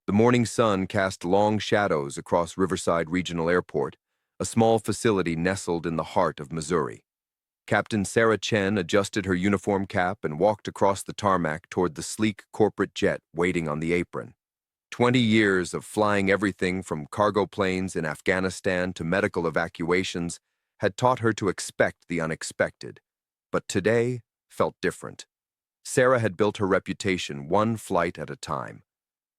The morning sun cast long shadows across Riverside Regional Airport, a small facility nestled in the heart of Missouri. Captain Sarah Chen adjusted her uniform cap and walked across the tarmac toward the sleek corporate jet waiting on the apron. 20 years of flying everything from cargo planes in Afghanistan to medical evacuations had taught her to expect the unexpected, but today felt different. Sarah had built her reputation one flight at a time.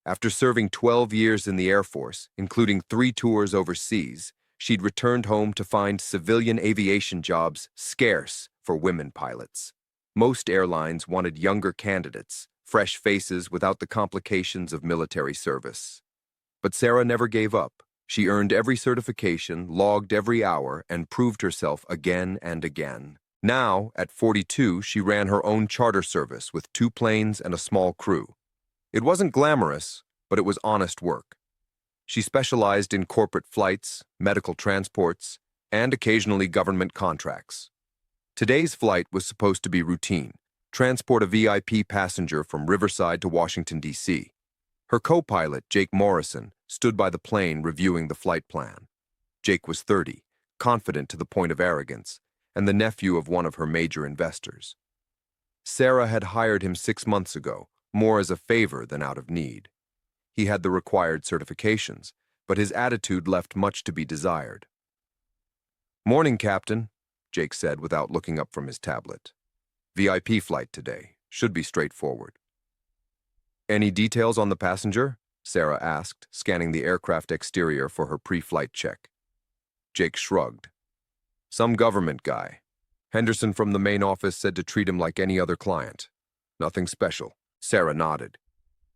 After serving 12 years in the Air Force, including 3 tours overseas, she'd returned home to find civilian aviation jobs scarce for women pilots. Most airlines wanted younger candidates, fresh faces without the complications of military service. But Sarah never gave up. She earned every certification, logged every hour, and proved herself again and again. Now, at 42, she ran her own charter service with 2 planes and a small crew. It wasn't glamorous, but it was honest work. She specialized in corporate flights, medical transports, and occasionally government contracts. Today's flight was supposed to be routine, transport a VIP passenger from Riverside to Washington, D.C. Her co-pilot, Jake Morrison, stood by the plane reviewing the flight plan. Jake was 30, confident to the point of arrogance, and the nephew of one of her major investors. Sarah had hired him 6 months ago, more as a favor than out of need. He had the required certifications, but his attitude left much to be desired. "Morning, Captain," Jake said without looking up from his tablet. "VIP flight today. Should be straightforward." "Any details on the passenger?" Sarah asked, scanning the aircraft exterior for her pre-flight check. Jake shrugged. "Some government guy. Henderson from the main office said to treat him like any other client. Nothing special." Sarah nodded.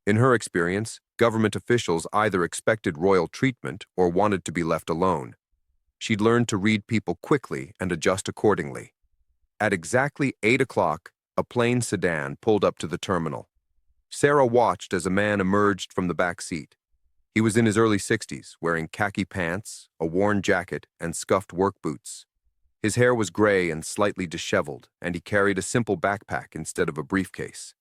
In her experience, government officials either expected royal treatment or wanted to be left alone. She'd learned to read people quickly and adjust accordingly. At exactly 8 o'clock, a plain sedan pulled up to the terminal. Sarah watched as a man emerged from the back seat. He was in his early 60s, wearing khaki pants, a worn jacket, and scuffed work boots. His hair was gray and slightly disheveled, and he carried a simple backpack instead of a briefcase.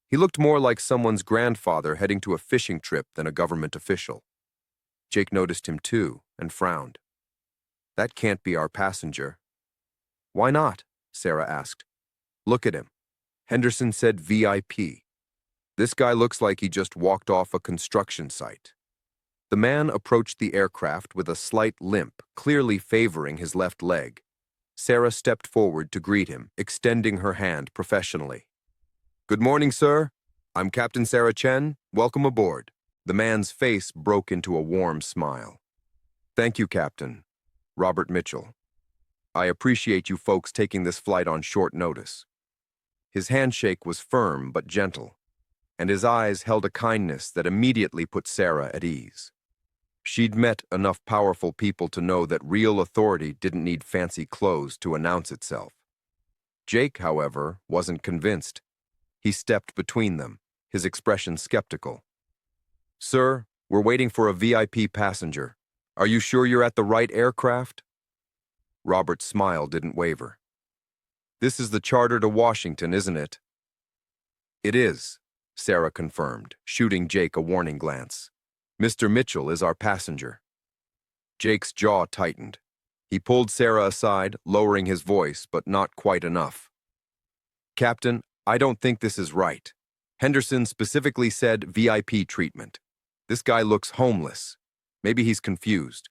He looked more like someone's grandfather heading to a fishing trip than a government official. Jake noticed him too and frowned. "That can't be our passenger." "Why not?" Sarah asked. "Look at him. Henderson said VIP. This guy looks like he just walked off a construction site." The man approached the aircraft with a slight limp, clearly favoring his left leg. Sarah stepped forward to greet him, extending her hand professionally. "Good morning, sir. I'm Captain Sarah Chen. Welcome aboard." The man's face broke into a warm smile. "Thank you, Captain. Robert Mitchell. I appreciate you folks taking this flight on short notice." His handshake was firm but gentle, and his eyes held a kindness that immediately put Sarah at ease. She'd met enough powerful people to know that real authority didn't need fancy clothes to announce itself. Jake, however, wasn't convinced. He stepped between them, his expression skeptical. "Sir, we're waiting for a VIP passenger. Are you sure you're at the right aircraft?" Robert's smile didn't waver. "This is the charter to Washington, isn't it?" "It is," Sarah confirmed, shooting Jake a warning glance. "Mr. Mitchell is our passenger." Jake's jaw tightened. He pulled Sarah aside, lowering his voice, but not quite enough. "Captain, I don't think this is right. Henderson specifically said VIP treatment. This guy looks homeless. Maybe he's confused.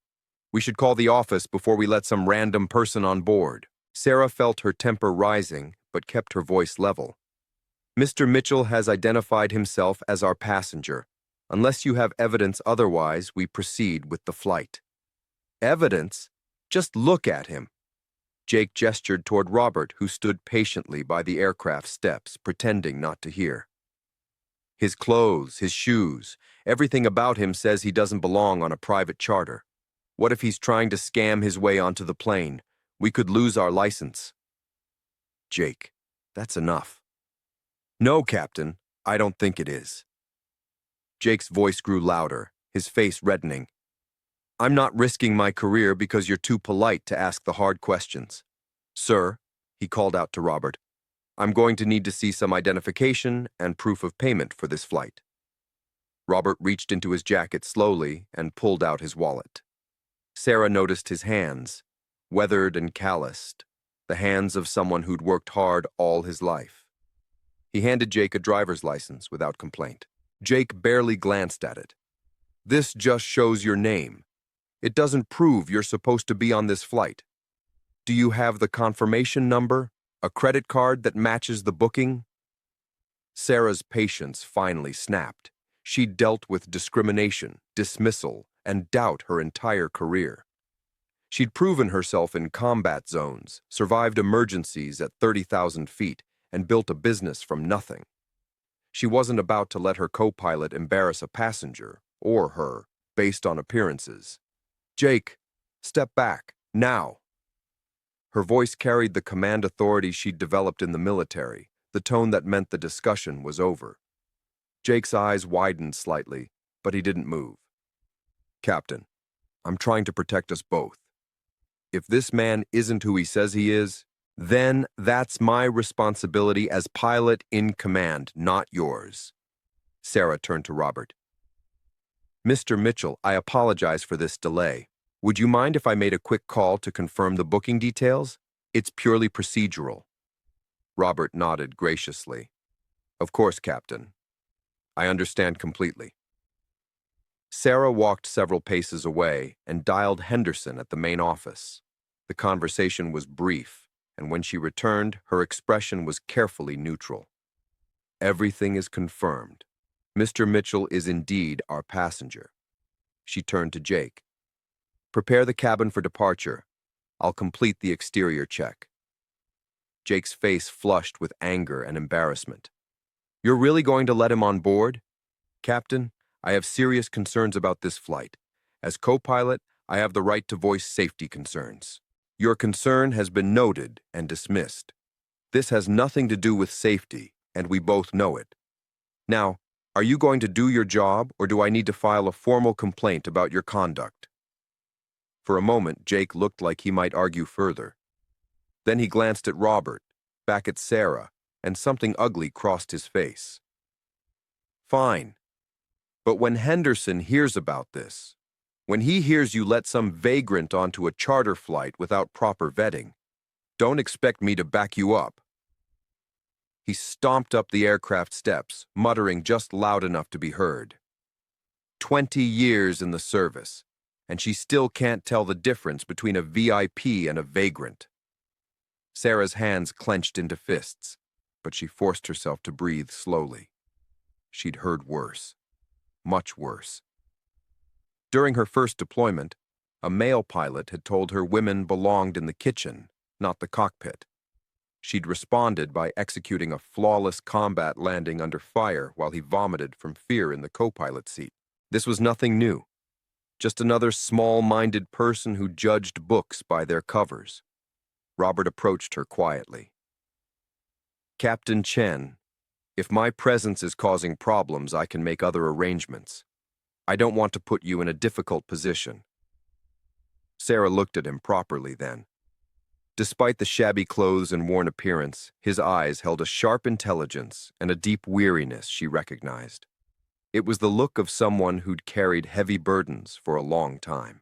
We should call the office before we let some random person on board." Sarah felt her temper rising, but kept her voice level. "Mr. Mitchell has identified himself as our passenger. Unless you have evidence otherwise, we proceed with the flight." "Evidence? Just look at him." Jake gestured toward Robert, who stood patiently by the aircraft steps, pretending not to hear. "His clothes, his shoes, everything about him says he doesn't belong on a private charter. What if he's trying to scam his way onto the plane? We could lose our license." "Jake, that's enough." "No, Captain, I don't think it is." Jake's voice grew louder, his face reddening. "I'm not risking my career because you're too polite to ask the hard questions. Sir," he called out to Robert, "I'm going to need to see some identification and proof of payment for this flight." Robert reached into his jacket slowly and pulled out his wallet. Sarah noticed his hands, weathered and calloused, the hands of someone who'd worked hard all his life. He handed Jake a driver's license without complaint. Jake barely glanced at it. "This just shows your name. It doesn't prove you're supposed to be on this flight. Do you have the confirmation number? A credit card that matches the booking?" Sarah's patience finally snapped. She'd dealt with discrimination, dismissal, and doubt her entire career. She'd proven herself in combat zones, survived emergencies at 30,000 feet, and built a business from nothing. She wasn't about to let her co-pilot embarrass a passenger, or her, based on appearances. "Jake, step back, now." Her voice carried the command authority she'd developed in the military, the tone that meant the discussion was over. Jake's eyes widened slightly, but he didn't move. "Captain, I'm trying to protect us both. If this man isn't who he says he is, then that's my responsibility as pilot in command, not yours." Sarah turned to Robert. "Mr. Mitchell, I apologize for this delay. Would you mind if I made a quick call to confirm the booking details? It's purely procedural." Robert nodded graciously. "Of course, Captain. I understand completely." Sarah walked several paces away and dialed Henderson at the main office. The conversation was brief, and when she returned, her expression was carefully neutral. "Everything is confirmed. Mr. Mitchell is indeed our passenger." She turned to Jake. "Prepare the cabin for departure. I'll complete the exterior check." Jake's face flushed with anger and embarrassment. "You're really going to let him on board?" "Captain, I have serious concerns about this flight. As co-pilot, I have the right to voice safety concerns. Your concern has been noted and dismissed. This has nothing to do with safety, and we both know it. Now, are you going to do your job, or do I need to file a formal complaint about your conduct?" For a moment, Jake looked like he might argue further. Then he glanced at Robert, back at Sarah, and something ugly crossed his face. "Fine. But when Henderson hears about this, when he hears you let some vagrant onto a charter flight without proper vetting, don't expect me to back you up." He stomped up the aircraft steps, muttering just loud enough to be heard. 20 years in the service, and she still can't tell the difference between a VIP and a vagrant. Sarah's hands clenched into fists, but she forced herself to breathe slowly. She'd heard worse. Much worse. During her first deployment, a male pilot had told her women belonged in the kitchen, not the cockpit. She'd responded by executing a flawless combat landing under fire while he vomited from fear in the co-pilot seat. This was nothing new. Just another small-minded person who judged books by their covers. Robert approached her quietly. "Captain Chen, if my presence is causing problems, I can make other arrangements. I don't want to put you in a difficult position." Sarah looked at him properly then. Despite the shabby clothes and worn appearance, his eyes held a sharp intelligence and a deep weariness she recognized. It was the look of someone who'd carried heavy burdens for a long time.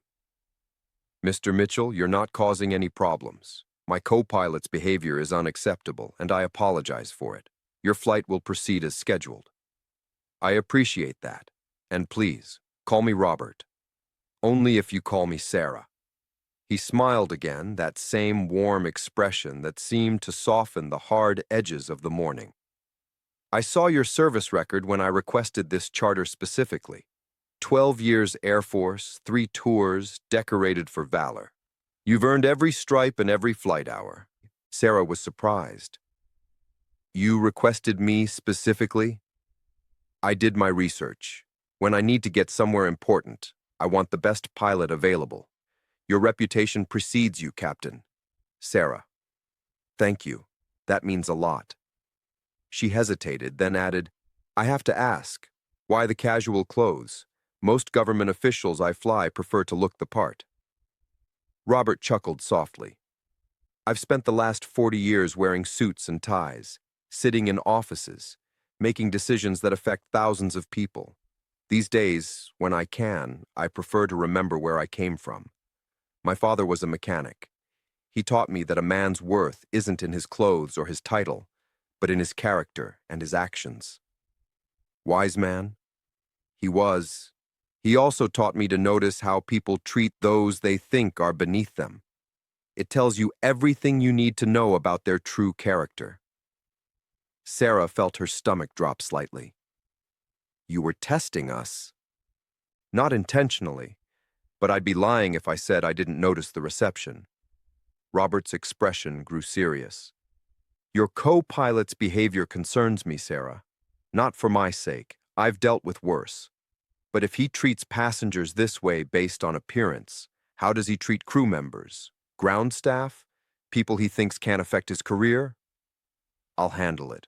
"Mr. Mitchell, you're not causing any problems. My co-pilot's behavior is unacceptable, and I apologize for it. Your flight will proceed as scheduled." "I appreciate that. And please, call me Robert. Only if you call me Sarah." He smiled again, that same warm expression that seemed to soften the hard edges of the morning. "I saw your service record when I requested this charter specifically. 12 years Air Force, 3 tours, decorated for valor. You've earned every stripe and every flight hour." Sarah was surprised. "You requested me specifically?" "I did my research. When I need to get somewhere important, I want the best pilot available. Your reputation precedes you, Captain." "Sarah." "Thank you. That means a lot." She hesitated, then added, "I have to ask, why the casual clothes? Most government officials I fly prefer to look the part." Robert chuckled softly. "I've spent the last 40 years wearing suits and ties, sitting in offices, making decisions that affect thousands of people. These days, when I can, I prefer to remember where I came from. My father was a mechanic. He taught me that a man's worth isn't in his clothes or his title, but in his character and his actions. Wise man? He was. He also taught me to notice how people treat those they think are beneath them. It tells you everything you need to know about their true character. Sarah felt her stomach drop slightly. You were testing us. Not intentionally, but I'd be lying if I said I didn't notice the reception. Robert's expression grew serious. Your co-pilot's behavior concerns me, Sarah. Not for my sake. I've dealt with worse. But if he treats passengers this way based on appearance, how does he treat crew members? Ground staff? People he thinks can't affect his career? I'll handle it.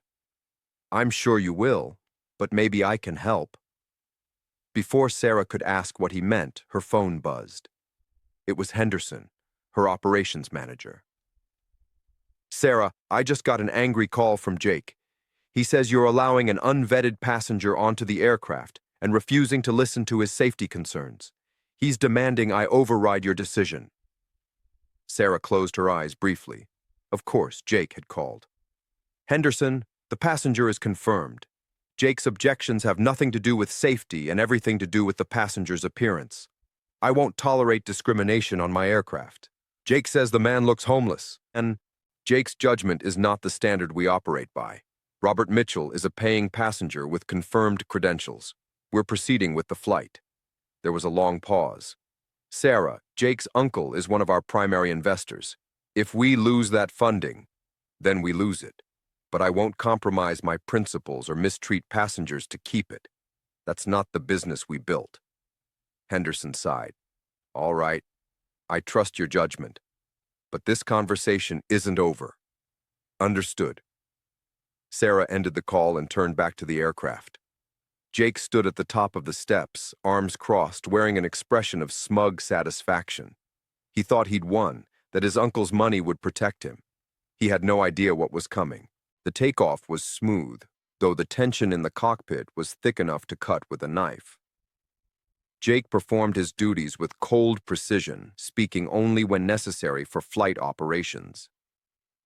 I'm sure you will, but maybe I can help. Before Sarah could ask what he meant, her phone buzzed. It was Henderson, her operations manager. Sarah, I just got an angry call from Jake. He says you're allowing an unvetted passenger onto the aircraft and refusing to listen to his safety concerns. He's demanding I override your decision. Sarah closed her eyes briefly. Of course, Jake had called. Henderson, the passenger is confirmed. Jake's objections have nothing to do with safety and everything to do with the passenger's appearance. I won't tolerate discrimination on my aircraft. Jake says the man looks homeless, and Jake's judgment is not the standard we operate by. Robert Mitchell is a paying passenger with confirmed credentials. We're proceeding with the flight. There was a long pause. Sarah, Jake's uncle, is one of our primary investors. If we lose that funding, then we lose it. But I won't compromise my principles or mistreat passengers to keep it. That's not the business we built. Henderson sighed. All right, I trust your judgment. But this conversation isn't over. Understood. Sarah ended the call and turned back to the aircraft. Jake stood at the top of the steps, arms crossed, wearing an expression of smug satisfaction. He thought he'd won, that his uncle's money would protect him. He had no idea what was coming. The takeoff was smooth, though the tension in the cockpit was thick enough to cut with a knife. Jake performed his duties with cold precision, speaking only when necessary for flight operations.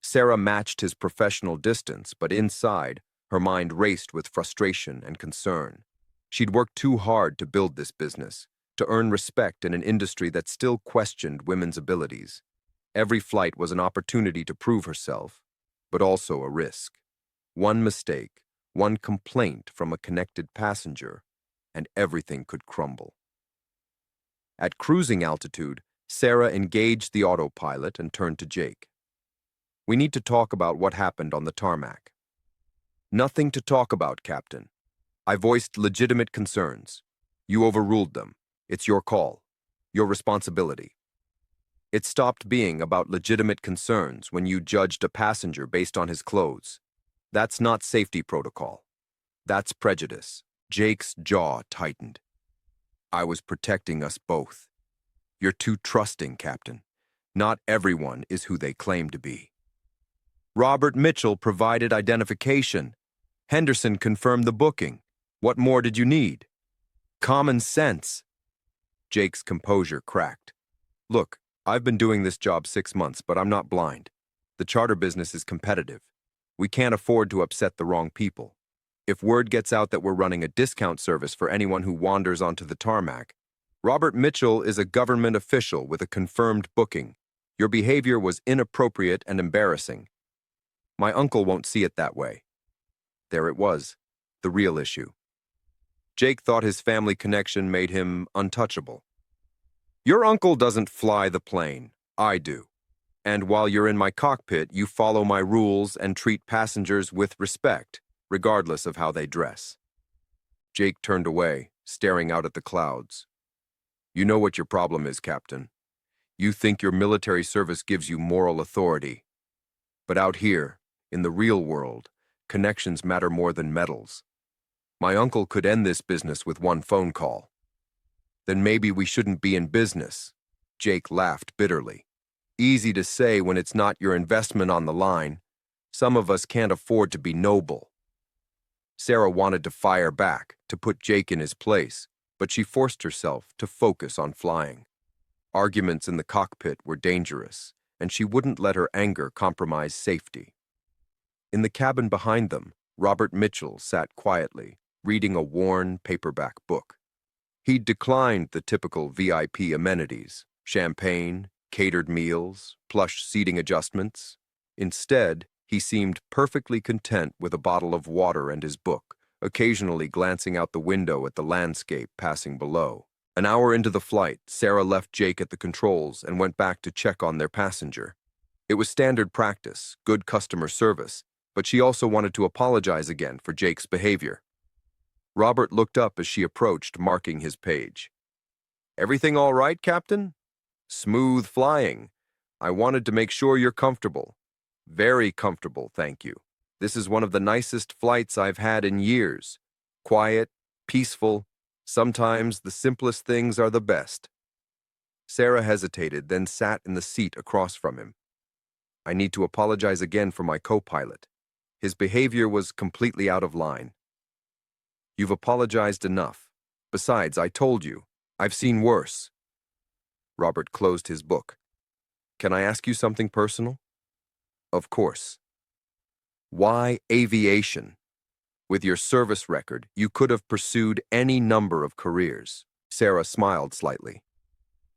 Sarah matched his professional distance, but inside, her mind raced with frustration and concern. She'd worked too hard to build this business, to earn respect in an industry that still questioned women's abilities. Every flight was an opportunity to prove herself, but also a risk. One mistake, one complaint from a connected passenger, and everything could crumble. At cruising altitude, Sarah engaged the autopilot and turned to Jake. We need to talk about what happened on the tarmac. Nothing to talk about, Captain. I voiced legitimate concerns. You overruled them. It's your call. Your responsibility. It stopped being about legitimate concerns when you judged a passenger based on his clothes. That's not safety protocol. That's prejudice. Jake's jaw tightened. I was protecting us both. You're too trusting, Captain. Not everyone is who they claim to be. Robert Mitchell provided identification. Henderson confirmed the booking. What more did you need? Common sense. Jake's composure cracked. Look, I've been doing this job 6 months, but I'm not blind. The charter business is competitive. We can't afford to upset the wrong people. If word gets out that we're running a discount service for anyone who wanders onto the tarmac, Robert Mitchell is a government official with a confirmed booking. Your behavior was inappropriate and embarrassing. My uncle won't see it that way. There it was, the real issue. Jake thought his family connection made him untouchable. Your uncle doesn't fly the plane. I do. And while you're in my cockpit, you follow my rules and treat passengers with respect, regardless of how they dress. Jake turned away, staring out at the clouds. You know what your problem is, Captain. You think your military service gives you moral authority. But out here, in the real world, connections matter more than medals. My uncle could end this business with one phone call. Then maybe we shouldn't be in business. Jake laughed bitterly. Easy to say when it's not your investment on the line. Some of us can't afford to be noble. Sarah wanted to fire back, to put Jake in his place, but she forced herself to focus on flying. Arguments in the cockpit were dangerous, and she wouldn't let her anger compromise safety. In the cabin behind them, Robert Mitchell sat quietly, reading a worn paperback book. He'd declined the typical VIP amenities, champagne, catered meals, plush seating adjustments. Instead, he seemed perfectly content with a bottle of water and his book, occasionally glancing out the window at the landscape passing below. An hour into the flight, Sarah left Jake at the controls and went back to check on their passenger. It was standard practice, good customer service, but she also wanted to apologize again for Jake's behavior. Robert looked up as she approached, marking his page. "Everything all right, Captain?" "Smooth flying. I wanted to make sure you're comfortable." "Very comfortable, thank you. This is one of the nicest flights I've had in years. Quiet, peaceful. Sometimes the simplest things are the best." Sarah hesitated, then sat in the seat across from him. "I need to apologize again for my co-pilot. His behavior was completely out of line." "You've apologized enough. Besides, I told you, I've seen worse." Robert closed his book. "Can I ask you something personal?" "Of course." "Why aviation? With your service record, you could have pursued any number of careers." Sarah smiled slightly.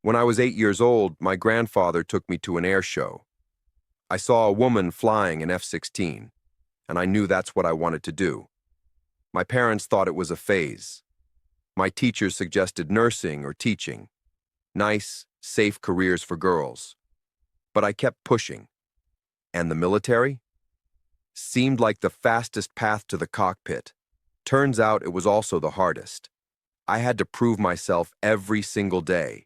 "When I was 8 years old, my grandfather took me to an air show. I saw a woman flying an F-16, and I knew that's what I wanted to do. My parents thought it was a phase. My teachers suggested nursing or teaching. Nice, safe careers for girls. But I kept pushing. And the military? Seemed like the fastest path to the cockpit. Turns out it was also the hardest. I had to prove myself every single day.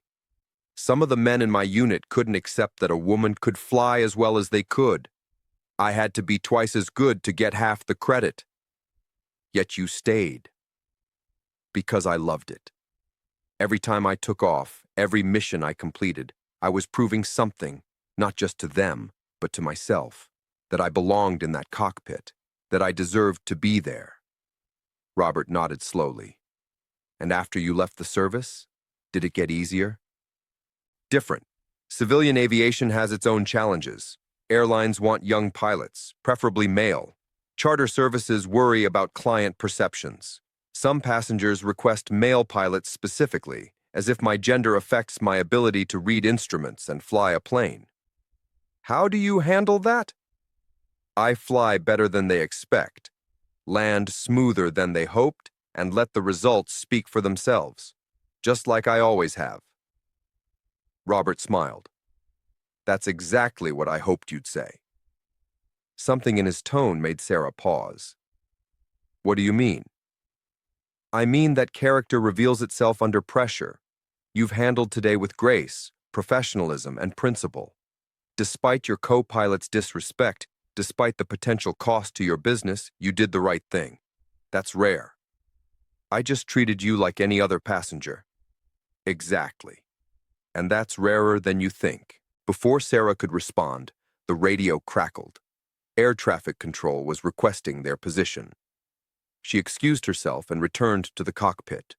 Some of the men in my unit couldn't accept that a woman could fly as well as they could. I had to be twice as good to get half the credit. Yet you stayed. Because I loved it. Every time I took off, every mission I completed, I was proving something, not just to them, but to myself, that I belonged in that cockpit, that I deserved to be there." Robert nodded slowly. "And after you left the service, did it get easier?" "Different. Civilian aviation has its own challenges. Airlines want young pilots, preferably male. Charter services worry about client perceptions. Some passengers request male pilots specifically, as if my gender affects my ability to read instruments and fly a plane." "How do you handle that?" "I fly better than they expect, land smoother than they hoped, and let the results speak for themselves, just like I always have." Robert smiled. "That's exactly what I hoped you'd say." Something in his tone made Sarah pause. "What do you mean?" "I mean that character reveals itself under pressure. You've handled today with grace, professionalism, and principle. Despite your co-pilot's disrespect, despite the potential cost to your business, you did the right thing. That's rare. I just treated you like any other passenger." "Exactly. And that's rarer than you think." Before Sarah could respond, the radio crackled. Air traffic control was requesting their position. She excused herself and returned to the cockpit,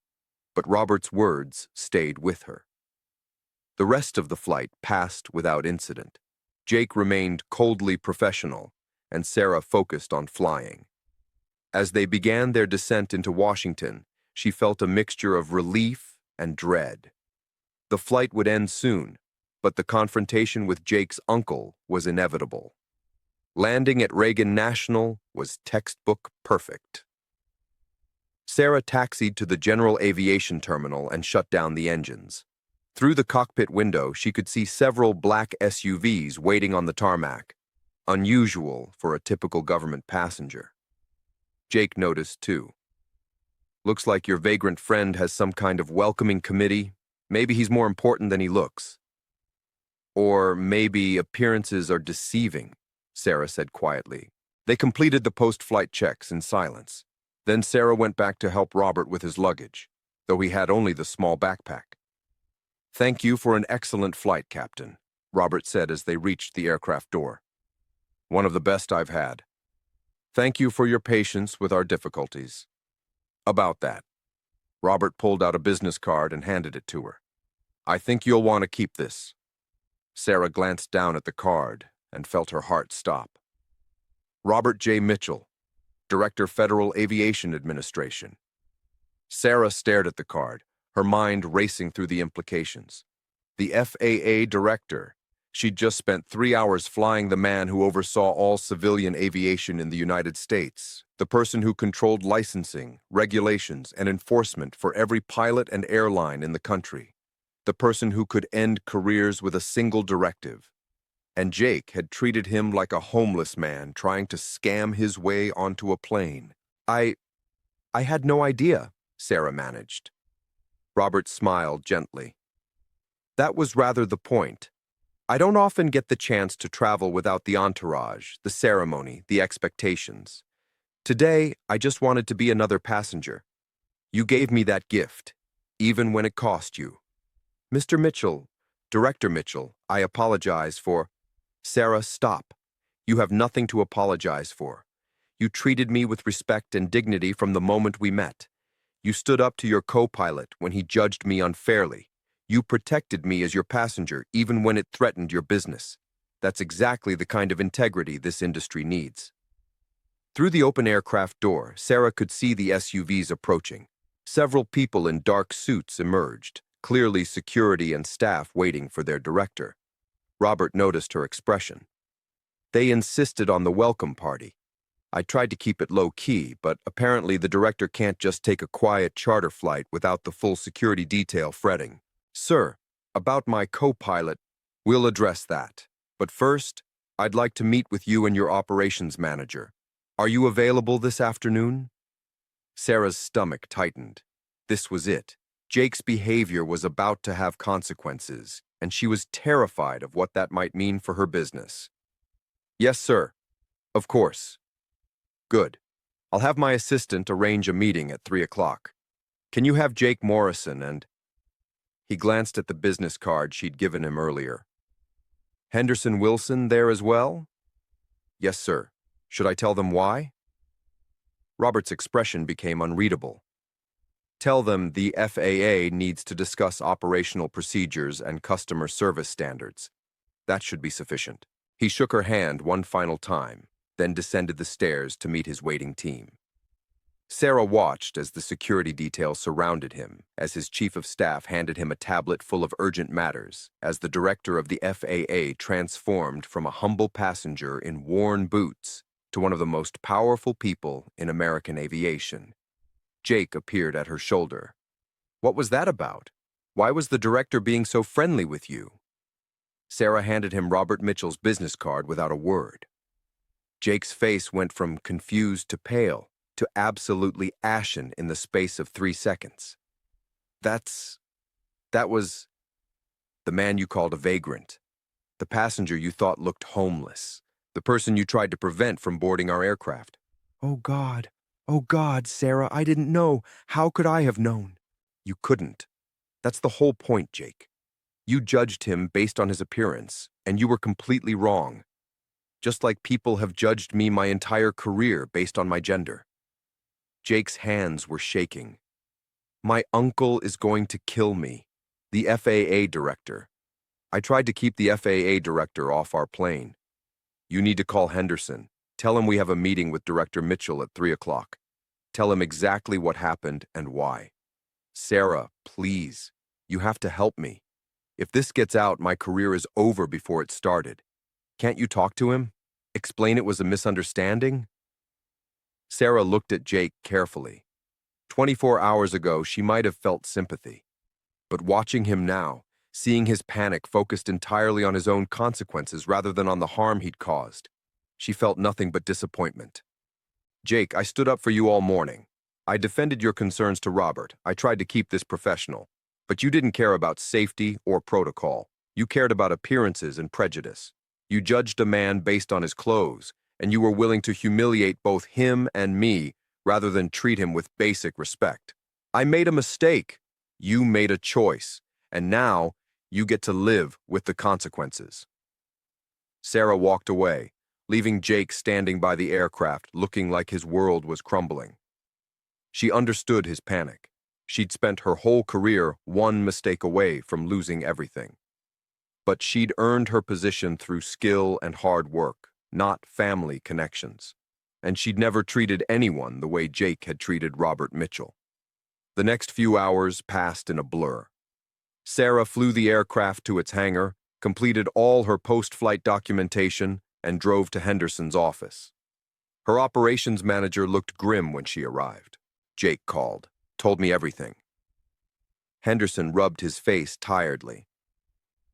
but Robert's words stayed with her. The rest of the flight passed without incident. Jake remained coldly professional, and Sarah focused on flying. As they began their descent into Washington, she felt a mixture of relief and dread. The flight would end soon, but the confrontation with Jake's uncle was inevitable. Landing at Reagan National was textbook perfect. Sarah taxied to the General Aviation Terminal and shut down the engines. Through the cockpit window, she could see several black SUVs waiting on the tarmac, unusual for a typical government passenger. Jake noticed, too. "Looks like your vagrant friend has some kind of welcoming committee. Maybe he's more important than he looks." "Or maybe appearances are deceiving," Sarah said quietly. They completed the post-flight checks in silence. Then Sarah went back to help Robert with his luggage, though he had only the small backpack. "Thank you for an excellent flight, Captain," Robert said as they reached the aircraft door. "One of the best I've had." Thank you for your patience with our difficulties. About that, Robert pulled out a business card and handed it to her. I think you'll want to keep this. Sarah glanced down at the card and felt her heart stop. Robert J. Mitchell, Director, Federal Aviation Administration. Sarah stared at the card, her mind racing through the implications. The FAA director. She'd just spent 3 hours flying the man who oversaw all civilian aviation in the United States, the person who controlled licensing, regulations, and enforcement for every pilot and airline in the country, the person who could end careers with a single directive. And Jake had treated him like a homeless man trying to scam his way onto a plane. I had no idea, Sarah managed. Robert smiled gently. That was rather the point. I don't often get the chance to travel without the entourage, the ceremony, the expectations. Today, I just wanted to be another passenger. You gave me that gift, even when it cost you. Mr. Mitchell, Director Mitchell, I apologize for... Sarah, stop. You have nothing to apologize for. You treated me with respect and dignity from the moment we met. You stood up to your co-pilot when he judged me unfairly. You protected me as your passenger even when it threatened your business. That's exactly the kind of integrity this industry needs. Through the open aircraft door, Sarah could see the SUVs approaching. Several people in dark suits emerged, clearly security and staff waiting for their director. Robert noticed her expression. They insisted on the welcome party. I tried to keep it low-key, but apparently the director can't just take a quiet charter flight without the full security detail fretting. Sir, about my co-pilot, we'll address that. But first, I'd like to meet with you and your operations manager. Are you available this afternoon? Sarah's stomach tightened. This was it. Jake's behavior was about to have consequences, and she was terrified of what that might mean for her business. Yes, sir. Of course. Good. I'll have my assistant arrange a meeting at 3 o'clock. Can you have Jake Morrison and... He glanced at the business card she'd given him earlier. Henderson Wilson there as well? Yes, sir. Should I tell them why? Robert's expression became unreadable. Tell them the FAA needs to discuss operational procedures and customer service standards. That should be sufficient. He shook her hand one final time, then descended the stairs to meet his waiting team. Sarah watched as the security detail surrounded him, as his chief of staff handed him a tablet full of urgent matters, as the director of the FAA transformed from a humble passenger in worn boots to one of the most powerful people in American aviation. Jake appeared at her shoulder. What was that about? Why was the director being so friendly with you? Sarah handed him Robert Mitchell's business card without a word. Jake's face went from confused to pale to absolutely ashen in the space of 3 seconds. That was the man you called a vagrant, the passenger you thought looked homeless, the person you tried to prevent from boarding our aircraft. Oh, God, Sarah, I didn't know. How could I have known? You couldn't. That's the whole point, Jake. You judged him based on his appearance, and you were completely wrong. Just like people have judged me my entire career based on my gender. Jake's hands were shaking. My uncle is going to kill me. The FAA director. I tried to keep the FAA director off our plane. You need to call Henderson. Tell him we have a meeting with Director Mitchell at 3 o'clock. Tell him exactly what happened and why. Sarah, please, you have to help me. If this gets out, my career is over before it started. Can't you talk to him? Explain it was a misunderstanding? Sarah looked at Jake carefully. 24 hours ago, she might have felt sympathy. But watching him now, seeing his panic focused entirely on his own consequences rather than on the harm he'd caused, she felt nothing but disappointment. Jake, I stood up for you all morning. I defended your concerns to Robert. I tried to keep this professional. But you didn't care about safety or protocol. You cared about appearances and prejudice. You judged a man based on his clothes, and you were willing to humiliate both him and me rather than treat him with basic respect. I made a mistake. You made a choice, and now you get to live with the consequences. Sarah walked away, leaving Jake standing by the aircraft looking like his world was crumbling. She understood his panic. She'd spent her whole career one mistake away from losing everything. But she'd earned her position through skill and hard work, not family connections. And she'd never treated anyone the way Jake had treated Robert Mitchell. The next few hours passed in a blur. Sarah flew the aircraft to its hangar, completed all her post-flight documentation, and drove to Henderson's office. Her operations manager looked grim when she arrived. Jake called, told me everything. Henderson rubbed his face tiredly.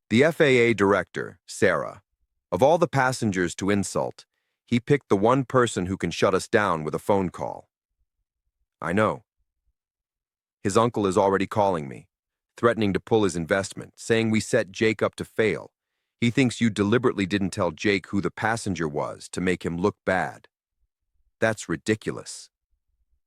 The FAA director, Sarah, of all the passengers to insult, he picked the one person who can shut us down with a phone call. I know. His uncle is already calling me, threatening to pull his investment, saying we set Jake up to fail. He thinks you deliberately didn't tell Jake who the passenger was to make him look bad. That's ridiculous.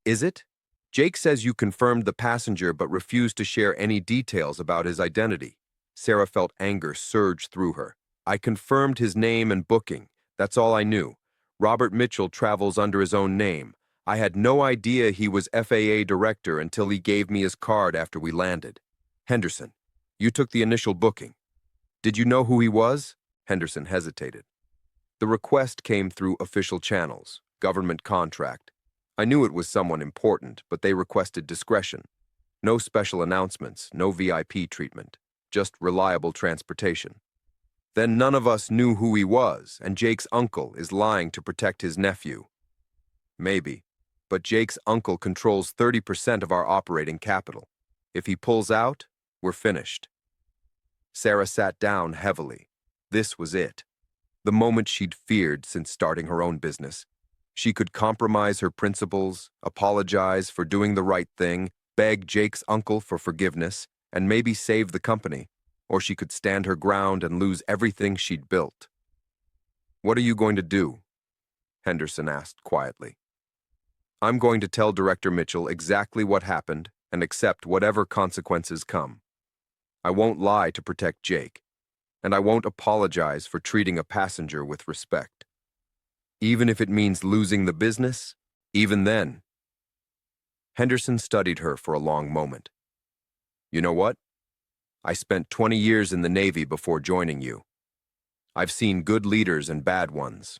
Is it? Jake says you confirmed the passenger but refused to share any details about his identity. Sarah felt anger surge through her. I confirmed his name and booking. That's all I knew. Robert Mitchell travels under his own name. I had no idea he was FAA director until he gave me his card after we landed. Henderson, you took the initial booking. Did you know who he was? Henderson hesitated. The request came through official channels, government contract. I knew it was someone important, but they requested discretion. No special announcements, no VIP treatment, just reliable transportation. Then none of us knew who he was, and Jake's uncle is lying to protect his nephew. Maybe, but Jake's uncle controls 30% of our operating capital. If he pulls out, we're finished. Sarah sat down heavily. This was it. The moment she'd feared since starting her own business. She could compromise her principles, apologize for doing the right thing, beg Jake's uncle for forgiveness, and maybe save the company. Or she could stand her ground and lose everything she'd built. What are you going to do? Henderson asked quietly. I'm going to tell Director Mitchell exactly what happened and accept whatever consequences come. I won't lie to protect Jake, and I won't apologize for treating a passenger with respect. Even if it means losing the business, even then. Henderson studied her for a long moment. You know what? I spent 20 years in the Navy before joining you. I've seen good leaders and bad ones.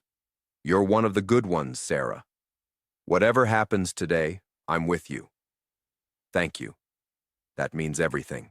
You're one of the good ones, Sarah. Whatever happens today, I'm with you. Thank you. That means everything.